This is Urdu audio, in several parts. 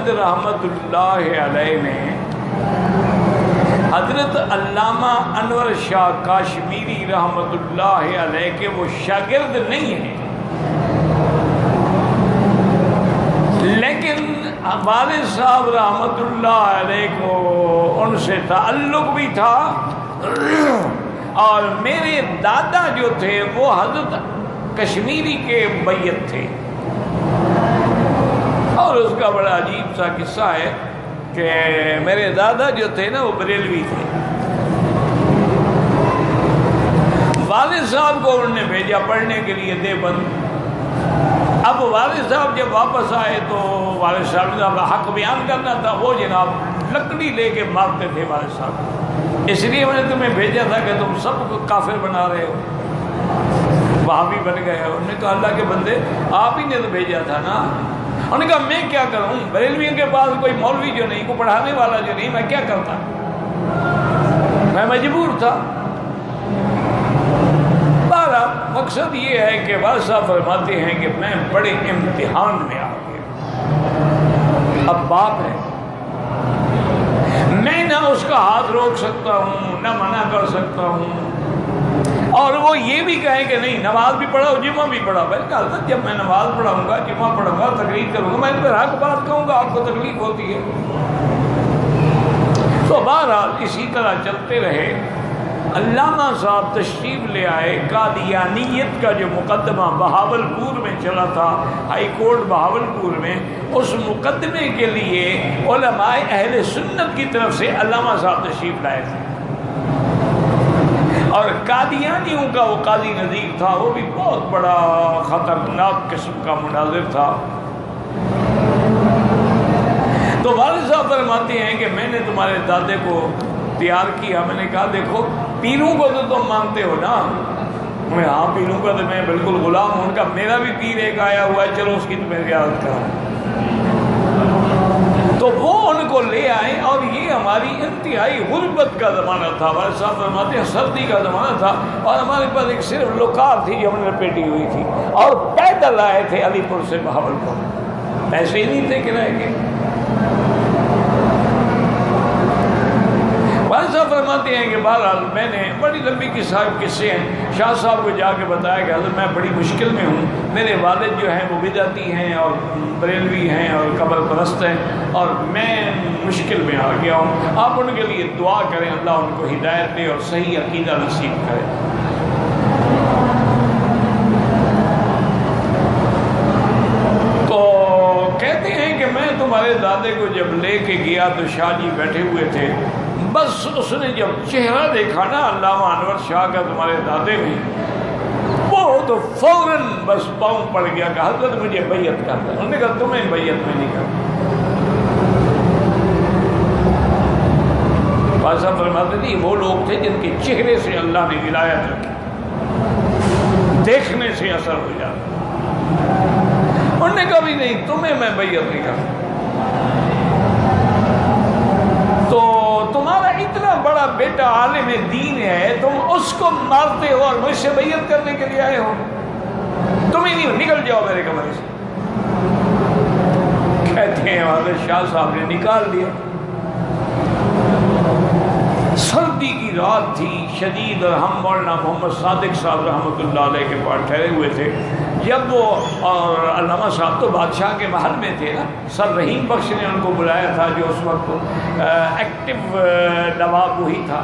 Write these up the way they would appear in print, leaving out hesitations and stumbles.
سید رحمت اللہ علیہ نے حضرت علامہ انور شاہ کاشمیری رحمت اللہ علیہ کے وہ شاگرد نہیں ہیں، لیکن والد صاحب رحمت اللہ علیہ کو ان سے تعلق بھی تھا، اور میرے دادا جو تھے وہ حضرت کشمیری کے بیعت تھے۔ اور اس کا بڑا عجیب سا قصہ ہے کہ میرے دادا جو تھے نا وہ بریلوی تھے، والد صاحب کو انہوں نے بھیجا پڑھنے کے لیے دیوبند۔ اب والد صاحب جب واپس آئے تو والد صاحب کا حق بیان کرنا تھا، وہ جناب لکڑی لے کے مارتے تھے والد صاحب، اس لیے میں نے تمہیں بھیجا تھا کہ تم سب کو کافر بنا رہے ہو، وہابی بن گئے ہو۔ انہوں نے کہا اللہ کے بندے آپ ہی نے تو بھیجا تھا نا۔ انہوں نے کہا میں کیا کروں، بریلویوں کے پاس کوئی مولوی جو نہیں، کوئی پڑھانے والا جو نہیں، میں کیا کرتا، میں مجبور تھا۔ بہرحال مقصد یہ ہے کہ والد صاحب فرماتے ہیں کہ میں بڑے امتحان میں آ گیا، اب باپ ہے، میں نہ اس کا ہاتھ روک سکتا ہوں نہ منع کر سکتا ہوں، اور وہ یہ بھی کہیں کہ نہیں نماز بھی پڑھاؤ جمعہ بھی پڑھاؤ۔ میں نے کہا حضرت جب میں نماز پڑھاؤں گا، جمعہ پڑھوں گا، تقریر کروں گا، میں ان پر حق بات کہوں گا، آپ کو تکلیف ہوتی ہے۔ تو بہرحال اسی طرح چلتے رہے۔ علامہ صاحب تشریف لے آئے، قادیانیت کا جو مقدمہ بہاولپور میں چلا تھا، ہائی کورٹ بہاولپور میں، اس مقدمے کے لیے علماء اہل سنت کی طرف سے علامہ صاحب تشریف لائے تھے، اور قادیانیوں کا وہ قاضی نظیر تھا، وہ بھی بہت بڑا خطرناک قسم کا مناظر تھا۔ تو والد صاحب فرماتے ہیں کہ میں نے تمہارے دادے کو تیار کیا۔ میں نے کہا دیکھو پیروں کو تو تم مانتے ہو نا؟ میں ہاں پیروں کا تو میں بالکل غلام ہوں، ان کا میرا بھی پیر ایک آیا ہوا ہے، چلو اس کی تو میری عادت کرا۔ تو وہ ان کو لے آئے، اور یہ ہماری انتہائی غربت کا زمانہ تھا، والد صاحب فرماتے ہیں سردی کا زمانہ تھا، اور ہمارے پاس ایک صرف لوکار تھی جو ہم نے لپیٹی ہوئی تھی، اور پیدل آئے تھے علی پور سے بہاولپور، ایسے ہی نہیں تھے کرائے کے۔ والد صاحب فرماتے ہیں کہ بہرحال میں نے بڑی لمبی قصے ہیں، شاہ صاحب کو جا کے بتایا کہ حضرت میں بڑی مشکل میں ہوں، میرے والد جو ہیں وہ بدعتی ہیں اور بریلوی ہیں اور قبر پرست ہیں، اور میں مشکل میں آ گیا ہوں، آپ ان کے لیے دعا کریں، اللہ ان کو ہدایت دے اور صحیح عقیدہ نصیب کرے۔ تو کہتے ہیں کہ میں تمہارے دادے کو جب لے کے گیا تو شاہ جی بیٹھے ہوئے تھے، بس اس نے جب چہرہ دیکھا نا علامہ انور شاہ کا تمہارے دادے میں، وہ تو فوراً بس پاؤں پڑ گیا کہ حضرت مجھے بیعت کرتا ہے۔ انہوں نے کہا تمہیں بیعت میں نہیں کرتا۔ والد صاحب فرماتے تھے وہ لوگ تھے جن کے چہرے سے اللہ نے ولایت رکھی، دیکھنے سے اثر ہو جاتا۔ انہوں نے کہا بھی نہیں تمہیں میں بیعت نہیں کرتا۔ تو تمہارا اتنا بڑا بیٹا عالم دین ہے، تم اس کو مارتے ہو اور مجھ سے بیعت کرنے کے لیے آئے ہو؟ تم ہی نہیں، نکل جاؤ میرے کمرے سے۔ کہتے ہیں حضرت شاہ صاحب نے نکال دیا۔ سردی کی رات تھی شدید، اور ہم مولانا محمد صادق صاحب رحمۃ اللہ علیہ کے پاس ٹھہرے ہوئے تھے۔ جب وہ اور علامہ صاحب تو بادشاہ کے محل میں تھے نا، سر رحیم بخش نے ان کو بلایا تھا، جو اس وقت ایکٹیو نواب وہی تھا۔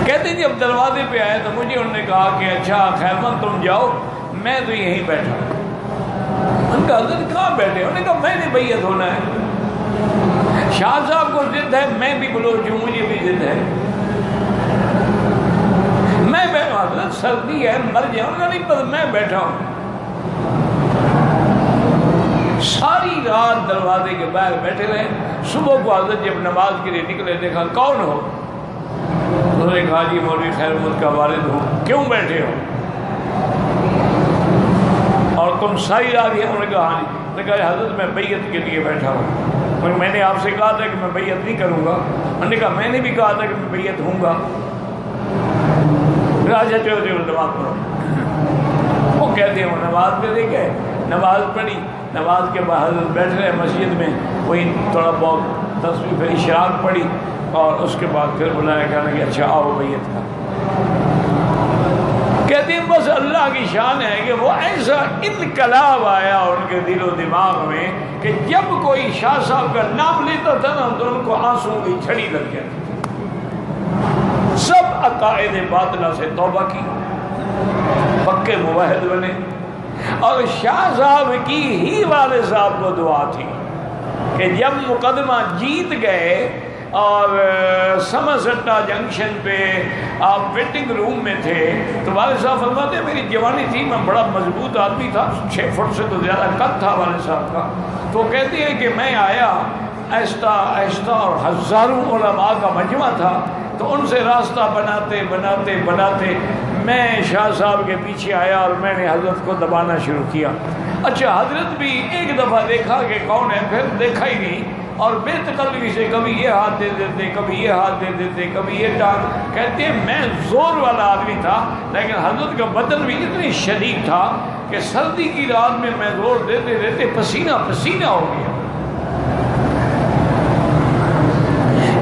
کہتے ہیں جب دروازے پہ آئے تو مجھے انہوں نے کہا کہ اچھا خیرمند تم جاؤ، میں تو یہیں بیٹھا ہوں۔ ان کا حضرت کہاں بیٹھے؟ انہوں نے کہا میں نے بیعت ہونا ہے، شاہ صاحب کو ضد ہے، میں بھی بلوچ ہوں، مجھے بھی ضد ہے، میں حضرت سردی ہے مر جاؤں گا نہیں، پر میں بیٹھا ہوں۔ ساری رات دروازے کے باہر بیٹھے رہے۔ صبح کو حضرت جب نماز کے لیے نکلے، دیکھا کون ہو؟ انہوں نے کہا جی مولوی خیرمحمد کا والد ہوں۔ کیوں بیٹھے ہو؟ اور تم ساری رات یہ؟ انہوں نے کہا ہاں جی۔ انہوں نے کہا حضرت میں بیعت کے لیے بیٹھا ہوں، میں نے آپ سے کہا تھا کہ میں بیعت نہیں کروں گا۔ انہوں نے کہا میں نے بھی کہا تھا کہ میں بیعت ہوں گا۔ راجہ چودھری نماز پڑھو۔ وہ کہتے ہیں وہ نماز پہ لے گئے، نماز پڑھی، نماز کے بعد حضرت بیٹھ رہے مسجد میں، وہی تھوڑا بہت تصویر پھر اشراق پڑھی اور اس کے بعد پھر بلایا کہنے کہ اچھا آؤ بیعت کا۔ کہتے ہیں بس اللہ کی شان ہے کہ وہ ایسا انقلاب آیا ان کے دل و دماغ میں کہ جب کوئی شاہ صاحب کا نام لیتا تھا نا تو ان کو آنسو کی چھڑی لگ جاتی تھی۔ سب عقائد باطلہ سے توبہ کی، پکے موحد بنے، اور شاہ صاحب کی ہی والد صاحب کو دعا تھی کہ جب مقدمہ جیت گئے اور سمرسٹا جنکشن پہ آپ ویٹنگ روم میں تھے تو والد صاحب فرماتے ہیں میری جوانی تھی، میں بڑا مضبوط آدمی تھا، 6 فٹ سے تو زیادہ قد تھا والد صاحب کا، تو کہتے ہیں کہ میں آیا آہستہ آہستہ اور ہزاروں علماء کا مجمع تھا، تو ان سے راستہ بناتے بناتے بناتے میں شاہ صاحب کے پیچھے آیا اور میں نے حضرت کو دبانا شروع کیا۔ اچھا حضرت بھی ایک دفعہ دیکھا کہ کون ہے، پھر دیکھا ہی نہیں، اور بے تکلفی سے کبھی یہ ہاتھ دے دیتے، کبھی یہ ہاتھ دے دیتے، کبھی یہ ٹانگ۔ کہتے ہیں میں زور والا آدمی تھا لیکن حضرت کا بدن بھی اتنی شدید تھا کہ سردی کی رات میں زور دیتے دیتے پسینہ پسینہ ہو گیا۔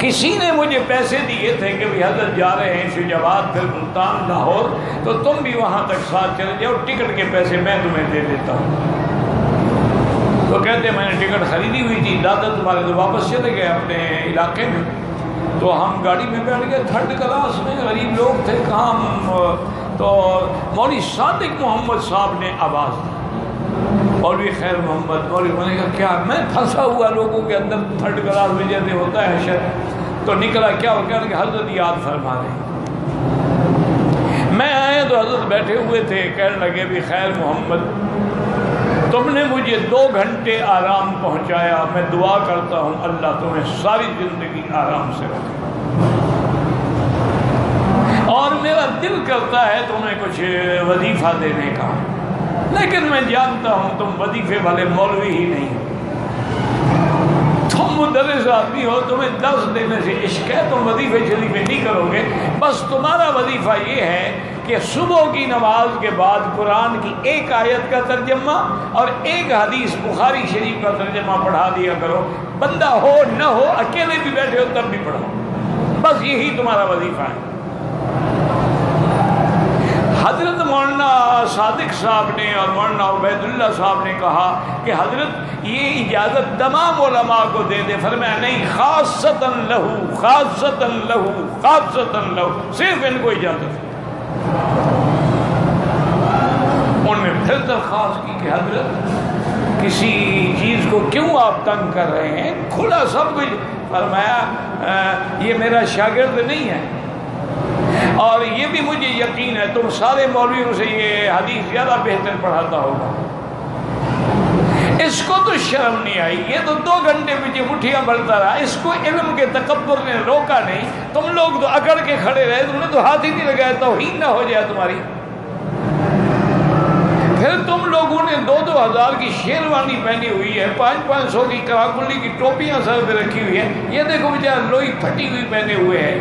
کسی نے مجھے پیسے دیے تھے کہ بھی حضرت جا رہے ہیں شجاعت پھر ملتان لاہور، تو تم بھی وہاں تک ساتھ چلے جاؤ، ٹکٹ کے پیسے میں تمہیں دے دیتا ہوں۔ تو کہتے ہیں میں نے ٹکٹ خریدی ہوئی تھی، دادا تمہارے تو واپس چلے گئے اپنے علاقے میں، تو ہم گاڑی میں بیٹھ گئے، 3rd کلاس میں، غریب لوگ تھے کہاں ہم، تو مولوی صادق محمد صاحب نے آواز دی، مولوی خیر محمد، مولوی نے کہا کیا؟ میں پھنسا ہوا لوگوں کے اندر 3rd کلاس میں جیسے ہوتا ہے حشر، تو نکلا کیا ہو گیا کہ حضرت یاد فرما رہے ہیں۔ میں آیا تو حضرت بیٹھے ہوئے تھے، کہنے لگے بھی خیر محمد تم نے مجھے 2 گھنٹے آرام پہنچایا، میں دعا کرتا ہوں اللہ تمہیں ساری زندگی آرام سے رکھے، اور میرا دل کرتا ہے تمہیں کچھ وظیفہ دینے کا، لیکن میں جانتا ہوں تم وظیفے والے مولوی ہی نہیں، تم مدرس آدمی ہو، تمہیں درس دینے سے عشق ہے، تم وظیفے شریفے نہیں کرو گے، بس تمہارا وظیفہ یہ ہے کہ صبح کی نماز کے بعد قرآن کی ایک آیت کا ترجمہ اور ایک حدیث بخاری شریف کا ترجمہ پڑھا دیا کرو، بندہ ہو نہ ہو، اکیلے بھی بیٹھے ہو تب بھی پڑھو، بس یہی تمہارا وظیفہ ہے۔ حضرت مولانا صادق صاحب نے اور مولانا عبید اللہ صاحب نے کہا کہ حضرت یہ اجازت تمام علماء کو دے دے، فرمایا نہیں، خاصتاً لہو، خاصتاً لہو، خاصتاً لہو، صرف ان کو اجازت ہے۔ انہوں نے پھر درخواست کی کہ حضرت کسی چیز کو کیوں آپ تنگ کر رہے ہیں، کھلا سب کچھ، فرمایا یہ میرا شاگرد نہیں ہے، اور یہ بھی مجھے یقین ہے تم سارے مولویوں سے یہ حدیث زیادہ بہتر پڑھاتا ہوگا۔ اس کو تو شرم نہیں آئی، یہ تو 2 گھنٹے پیچھے مٹھیاں بھرتا رہا، اس کو علم کے تکبر نے روکا نہیں، تم لوگ تو اکڑ کے کھڑے رہے، تم نے تو ہاتھ ہی نہیں لگایا، توہین نہ ہو جائے تمہاری۔ پھر تم لوگوں نے 2-2 ہزار کی شیروانی پہنی ہوئی ہے، 500-500 کی کراکلی کی ٹوپیاں سر پہ رکھی ہوئی ہیں، یہ دیکھو بیچارہ لوئی پھٹی ہوئی پہنے ہوئے ہیں،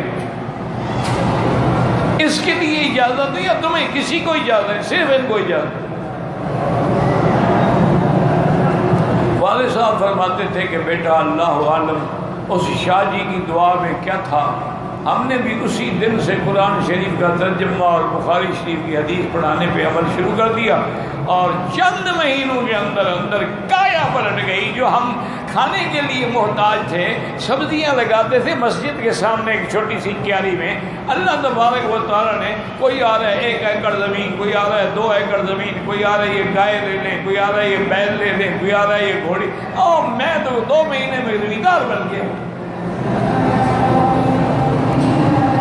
اس کے لیے اجازت نہیں، یا تمہیں کسی کو اجازت ہے، صرف ان کو اجازت۔ والد صاحب فرماتے تھے کہ بیٹا اللہ عالم اس شاہ جی کی دعا میں کیا تھا، ہم نے بھی اسی دن سے قرآن شریف کا ترجمہ اور بخاری شریف کی حدیث پڑھانے پہ عمل شروع کر دیا، اور چند مہینوں کے اندر اندر کایا پلٹ گئی۔ جو ہم کھانے کے لیے محتاج تھے، سبزیاں لگاتے تھے مسجد کے سامنے ایک چھوٹی سی کیاری میں، اللہ تبارک و تعالیٰ نے، کوئی آ رہا ہے 1 ایکڑ زمین، کوئی آ رہا ہے 2 ایکڑ زمین، کوئی آ رہا ہے یہ گائے لے لیں، کوئی آ رہا ہے یہ بیل لے لیں، کوئی آ رہا ہے یہ گھوڑی، اور میں تو 2 مہینے میں زمیندار بن گیا۔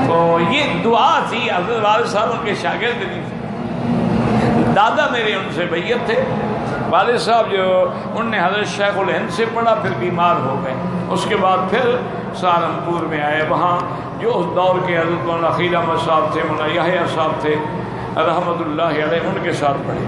تو یہ دعا تھی، حضرت والد صاحب ان کے شاگرد نہیں تھے، دادا میرے ان سے بیعت تھے۔ والد صاحب جو ان نے حضرت شیخ الہند سے پڑھا، پھر بیمار ہو گئے، اس کے بعد پھر سہارنپور میں آئے، وہاں جو اس دور کے حضرت مولانا خلیل احمد صاحب تھے، مولانا یحییٰ صاحب تھے رحمۃ اللہ علیہ، ان کے ساتھ پڑھے۔